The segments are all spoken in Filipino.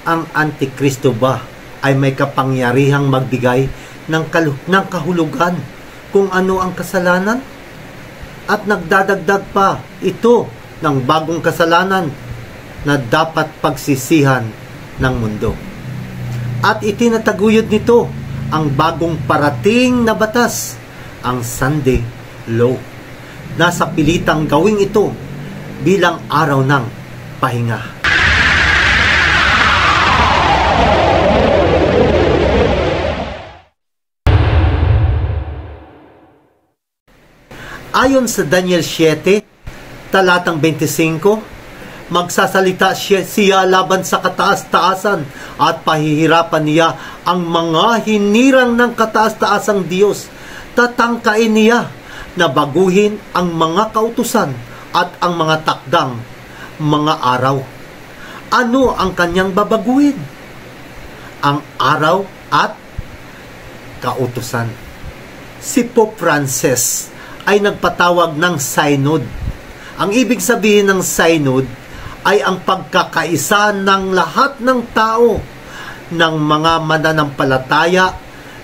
Ang Antikristo ba ay may kapangyarihang magbigay ng kahulugan kung ano ang kasalanan? At nagdadagdag pa ito ng bagong kasalanan na dapat pagsisihan ng mundo. At itinataguyod nito ang bagong parating na batas, ang Sunday Law. Nasa pilitang gawing ito bilang araw ng pahinga. Ayon sa Daniel 7, talatang 25, magsasalita siya laban sa kataas-taasan at pahihirapan niya ang mga hinirang ng kataas-taasang Diyos. Tatangkain niya na baguhin ang mga kautusan at ang mga takdang mga araw. Ano ang kanyang babaguhin? Ang araw at kautusan. Si Pope Francis ay nagpatawag ng synod. Ang ibig sabihin ng synod ay ang pagkakaisa ng lahat ng tao, ng mga mananampalataya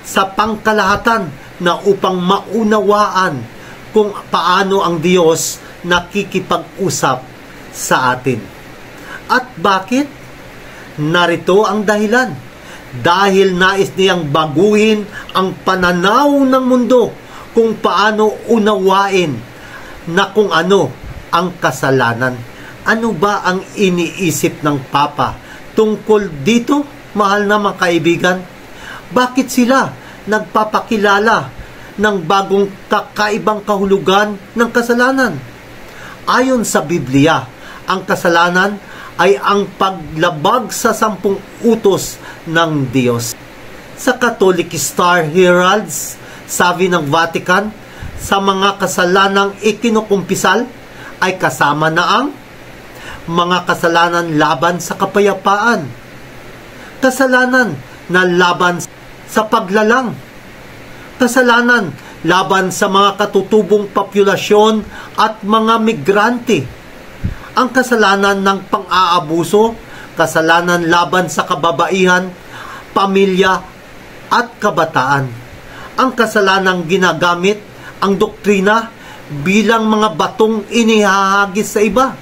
sa pangkalahatan na upang maunawaan kung paano ang Diyos nakikipag-usap sa atin. At bakit? Narito ang dahilan. Dahil nais niyang baguhin ang pananaw ng mundo kung paano unawain na kung ano ang kasalanan. Ano ba ang iniisip ng Papa tungkol dito, mahal na mga kaibigan? Bakit sila nagpapakilala ng bagong kakaibang kahulugan ng kasalanan? Ayon sa Biblia, ang kasalanan ay ang paglabag sa 10 utos ng Diyos. Sa Catholic Star Heralds, sabi ng Vatican, sa mga kasalanang ikinukumpisal ay kasama na ang mga kasalanan laban sa kapayapaan, kasalanan na laban sa paglalang, kasalanan laban sa mga katutubong populasyon at mga migrante, ang kasalanan ng pang-aabuso, kasalanan laban sa kababaihan, pamilya at kabataan, ang kasalanang ginagamit ang doktrina bilang mga batong inihahagis sa iba,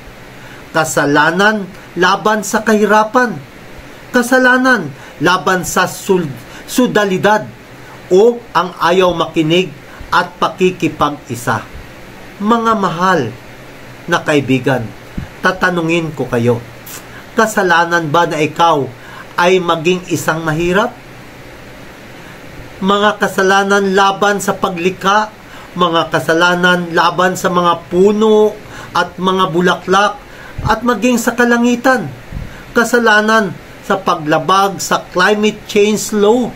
kasalanan laban sa kahirapan, kasalanan laban sa sudalidad o ang ayaw makinig at pakikipag-isa. Mga mahal na kaibigan, tatanungin ko kayo, kasalanan ba na ikaw ay maging isang mahirap? Mga kasalanan laban sa paglikha, mga kasalanan laban sa mga puno at mga bulaklak at maging sa kalangitan, kasalanan sa paglabag sa climate change law.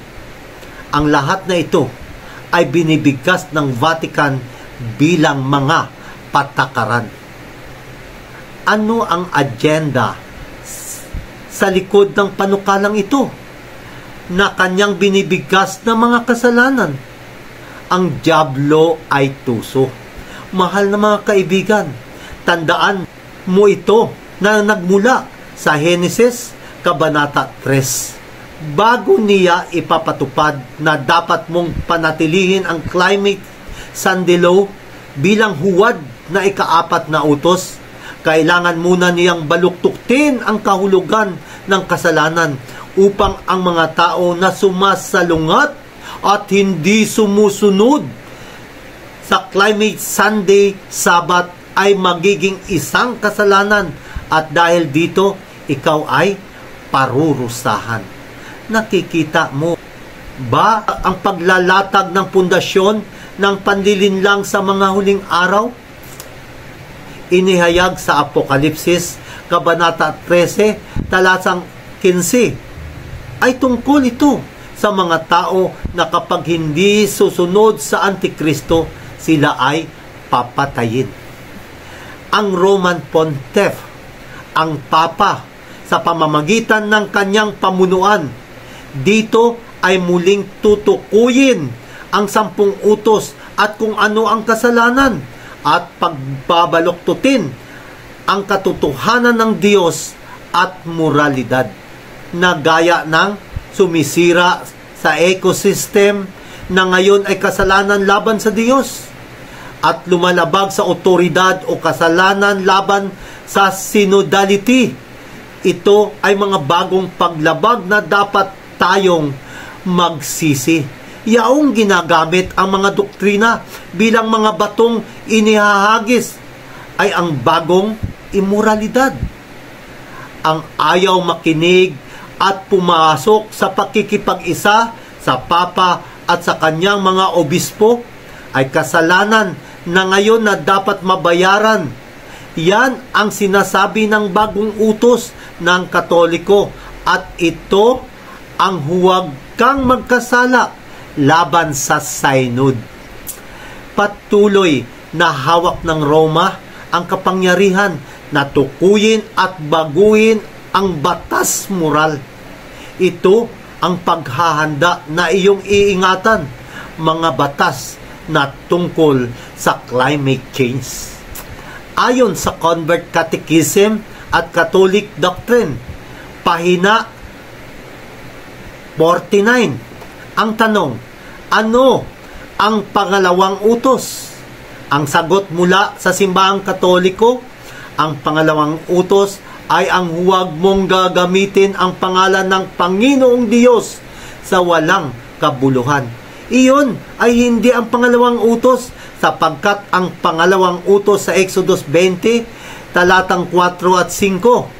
Ang lahat na ito ay binibigkas ng Vatican bilang mga patakaran. Ano ang agenda sa likod ng panukalang ito na kanyang binibigkas na mga kasalanan? Ang dyablo ay tuso. Mahal na mga kaibigan, tandaan mo ito na nagmula sa Henesis, Kabanata 3. Bago niya ipapatupad na dapat mong panatilihin ang climate Sunday Law bilang huwad na ika-4 na utos, kailangan muna niyang baluktukin ang kahulugan ng kasalanan upang ang mga tao na sumasalungat at hindi sumusunod sa climate Sunday Sabbath ay magiging isang kasalanan at dahil dito ikaw ay parurusahan. Nakikita mo ba ang paglalatag ng pundasyon ng panlilinlang sa mga huling araw? Inihayag sa Apokalipsis, Kabanata 13, talatang 15, ay tungkol ito sa mga tao na kapag hindi susunod sa Antikristo, sila ay papatayin. Ang Roman Pontiff, ang Papa, sa pamamagitan ng kanyang pamunuan, dito ay muling tutukuyin ang 10 utos at kung ano ang kasalanan at pagbabaluktutin ang katotohanan ng Diyos at moralidad. na gaya ng sumisira sa ecosystem na ngayon ay kasalanan laban sa Diyos at lumalabag sa otoridad o kasalanan laban sa synodality. Ito ay mga bagong paglabag na dapat tayong magsisi. Yaong ginagamit ang mga doktrina bilang mga batong inihahagis ay ang bagong imoralidad. Ang ayaw makinig at pumasok sa pakikipag-isa sa Papa at sa kanyang mga obispo ay kasalanan na ngayon na dapat mabayaran. Yan ang sinasabi ng bagong utos ng Katoliko at ito ang huwag kang magkasala laban sa synod. Patuloy na hawak ng Roma ang kapangyarihan na tukuyin at baguhin ang batas moral. Ito ang paghahanda na iyong iingatan, mga batas na tungkol sa climate change. Ayon sa Convert Catechism at Catholic Doctrine, pahina 49. Ang tanong, ano ang pangalawang utos? Ang sagot mula sa simbahang Katoliko, ang pangalawang utos ay ang huwag mong gagamitin ang pangalan ng Panginoong Diyos sa walang kabuluhan. Iyon ay hindi ang pangalawang utos sapagkat ang pangalawang utos sa Exodus 20, talatang 4 at 5,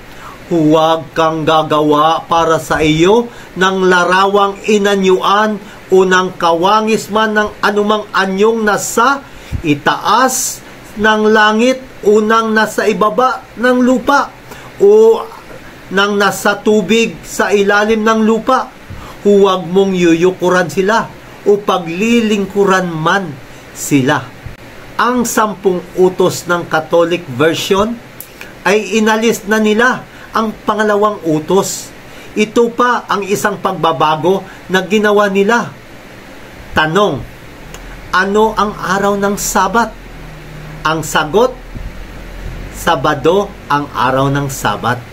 huwag kang gagawa para sa iyo ng larawang inanyuan o ng kawangis man ng anumang anyong nasa itaas ng langit o ng nasa ibaba ng lupa o ng nasa tubig sa ilalim ng lupa. Huwag mong yuyukuran sila o paglilingkuran man sila. Ang 10 utos ng Catholic version ay inalis na nila ang pangalawang utos. Ito pa ang isang pagbabago na ginawa nila. Tanong, ano ang araw ng Sabat? Ang sagot, Sabado ang araw ng Sabat.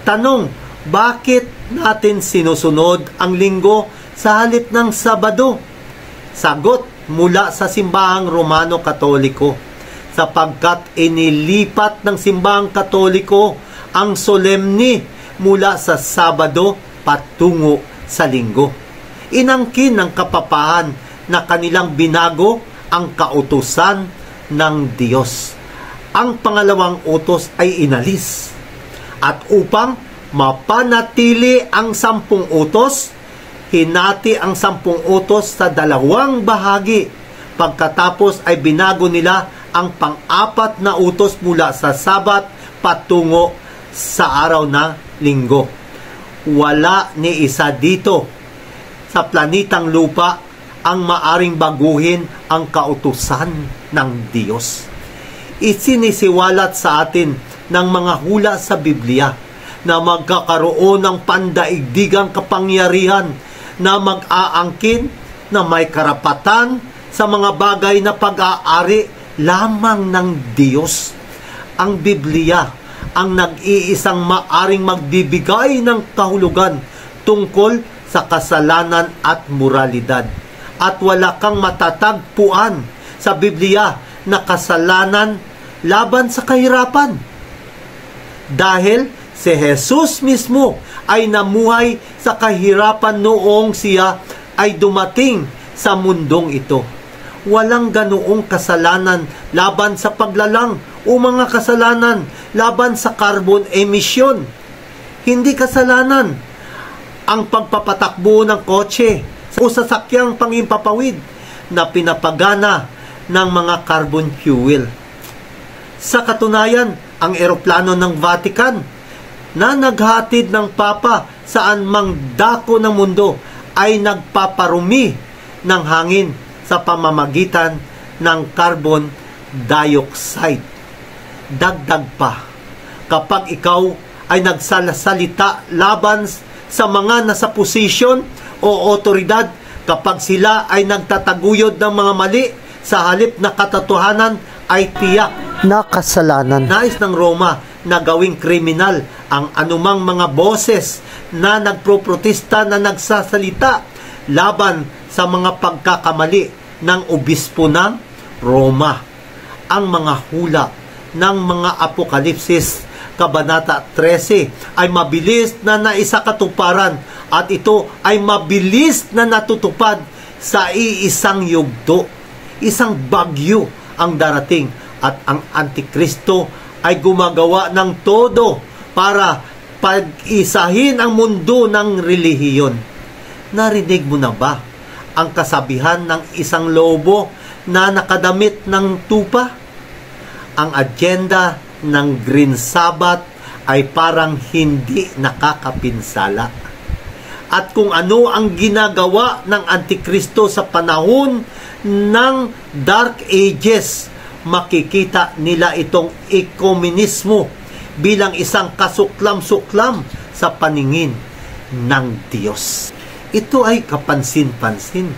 Tanong, bakit natin sinusunod ang linggo sa halip ng Sabado? Sagot, mula sa simbahang Romano Katoliko, sapagkat inilipat ng simbahang Katoliko ang solemni mula sa Sabado patungo sa linggo. Inangkin ng kapapahan na kanilang binago ang kautusan ng Diyos. Ang pangalawang utos ay inalis. At upang mapanatili ang 10 utos, hinati ang 10 utos sa 2 bahagi. Pagkatapos ay binago nila ang pang-4 na utos mula sa Sabat patungo sa araw ng linggo. Wala ni isa dito sa planetang lupa ang maaring baguhin ang kautusan ng Diyos. Isinisiwalat sa atin ng mga hula sa Biblia na magkakaroon ng pandaigdigang kapangyarihan na mag-aangkin na may karapatan sa mga bagay na pag-aari lamang ng Diyos. Ang Biblia ang nag-iisang maaring magbibigay ng kahulugan tungkol sa kasalanan at moralidad. At wala kang matatagpuan sa Biblia na kasalanan laban sa kahirapan. Dahil si Jesus mismo ay namuhay sa kahirapan noong siya ay dumating sa mundong ito. Walang ganoong kasalanan laban sa paglalang o mga kasalanan laban sa carbon emission. Hindi kasalanan ang pagpapatakbo ng kotse o sasakyang pangimpapawid na pinapagana ng mga carbon fuel. Sa katunayan, ang eroplano ng Vatican na naghatid ng Papa saan mang dako ng mundo ay nagpaparumi ng hangin sa pamamagitan ng carbon dioxide. Dagdag pa, kapag ikaw ay nagsasalita laban sa mga nasa posisyon o otoridad, kapag sila ay nagtataguyod ng mga mali sa halip na katotohanan ay tiyak na kasalanan. Nais ng Roma na gawing kriminal ang anumang mga boses na nagproprotesta na nagsasalita laban sa mga pagkakamali ng obispo ng Roma. Ang mga hula ng mga Apokalipsis Kabanata 13 ay mabilis na naisakatuparan at ito ay mabilis na natutupad sa iisang yugto. Isang bagyo ang darating at ang Antikristo ay gumagawa ng todo para pag-isahin ang mundo ng relihiyon. Narinig mo na ba ang kasabihan ng isang lobo na nakadamit ng tupa? Ang agenda ng Green Sabbath ay parang hindi nakakapinsala. At kung ano ang ginagawa ng Antikristo sa panahon ng Dark Ages, makikita nila itong ekumenismo bilang isang kasuklam-suklam sa paningin ng Diyos. Ito ay kapansin-pansin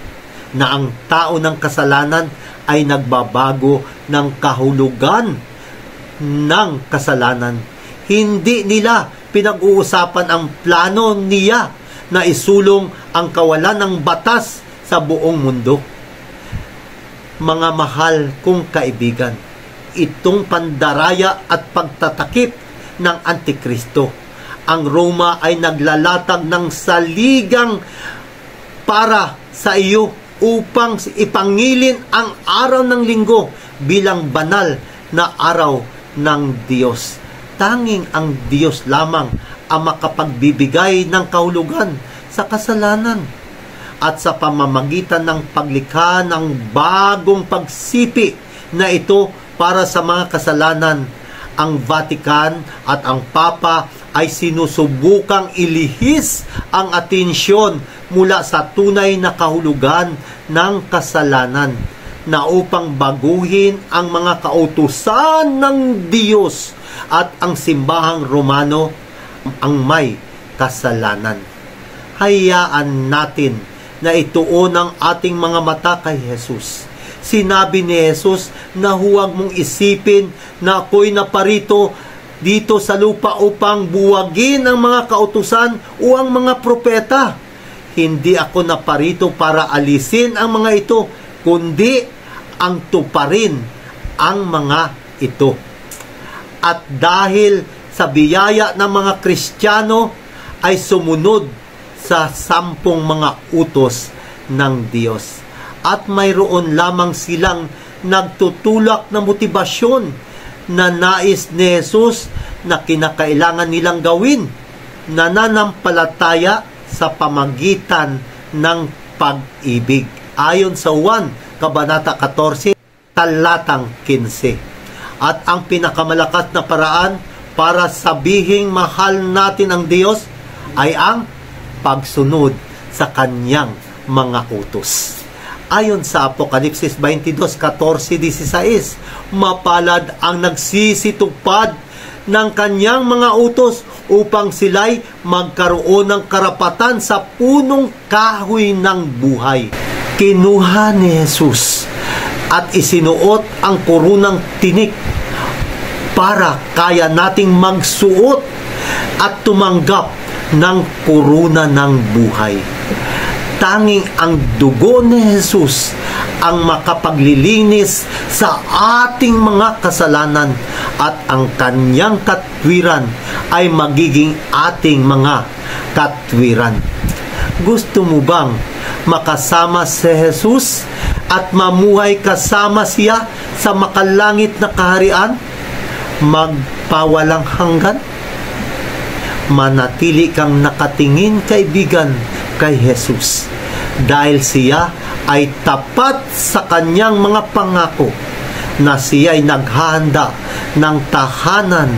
na ang tao ng kasalanan ay nagbabago ng kahulugan ng kasalanan. Hindi nila pinag-uusapan ang plano niya na isulong ang kawalan ng batas sa buong mundo. Mga mahal kong kaibigan, itong pandaraya at pagtatakip ng Antikristo. Ang Roma ay naglalatag ng saligang para sa iyo upang ipangilin ang araw ng linggo bilang banal na araw ng Diyos. Tanging ang Diyos lamang ang makapagbibigay ng kahulugan sa kasalanan. At sa pamamagitan ng paglikha ng bagong pagsipi na ito para sa mga kasalanan, ang Vatican at ang Papa ay sinusubukang ilihis ang atensyon mula sa tunay na kahulugan ng kasalanan na upang baguhin ang mga kautusan ng Diyos at ang simbahang Romano ang may kasalanan. Hayaan natin na ituon ang ating mga mata kay Jesus. Sinabi ni Jesus na huwag mong isipin na ako'y naparito dito sa lupa upang buwagin ang mga kautusan o ang mga propeta. Hindi ako naparito para alisin ang mga ito, kundi ang tuparin ang mga ito. At dahil sa biyaya ng mga Kristiyano ay sumunod sa 10 mga utos ng Diyos. At mayroon lamang silang nagtutulak na motibasyon na nais ni Jesus na kinakailangan nilang gawin, nananampalataya sa pamagitan ng pag-ibig. Ayon sa Juan, Kabanata 14, talatang 15. At ang pinakamalakas na paraan para sabihing mahal natin ang Diyos ay ang pagsunod sa kanyang mga utos. Ayon sa Apokalipsis 22:14-16, mapalad ang nagsisitupad ng kanyang mga utos upang sila'y magkaroon ng karapatan sa punong kahoy ng buhay. Kinuha ni Jesus at isinuot ang kurunang tinik para kaya nating magsuot at tumanggap ng kuruna ng buhay. Tanging ang dugo ni Jesus ang makapaglilinis sa ating mga kasalanan at ang kanyang katwiran ay magiging ating mga katwiran. Gusto mo bang makasama si Jesus at mamuhay kasama siya sa makalangit na kaharian? Magpawalang hanggan? Manatili kang nakatingin, kaibigan, kay Jesus dahil siya ay tapat sa kanyang mga pangako na siya ay naghahanda ng tahanan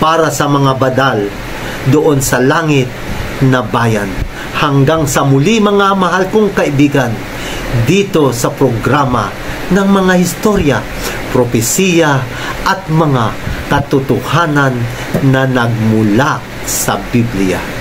para sa mga badal doon sa langit na bayan. Hanggang sa muli, mga mahal kong kaibigan, dito sa programa ng mga historya, propesiya at mga katotohanan na nagmula sa Biblia.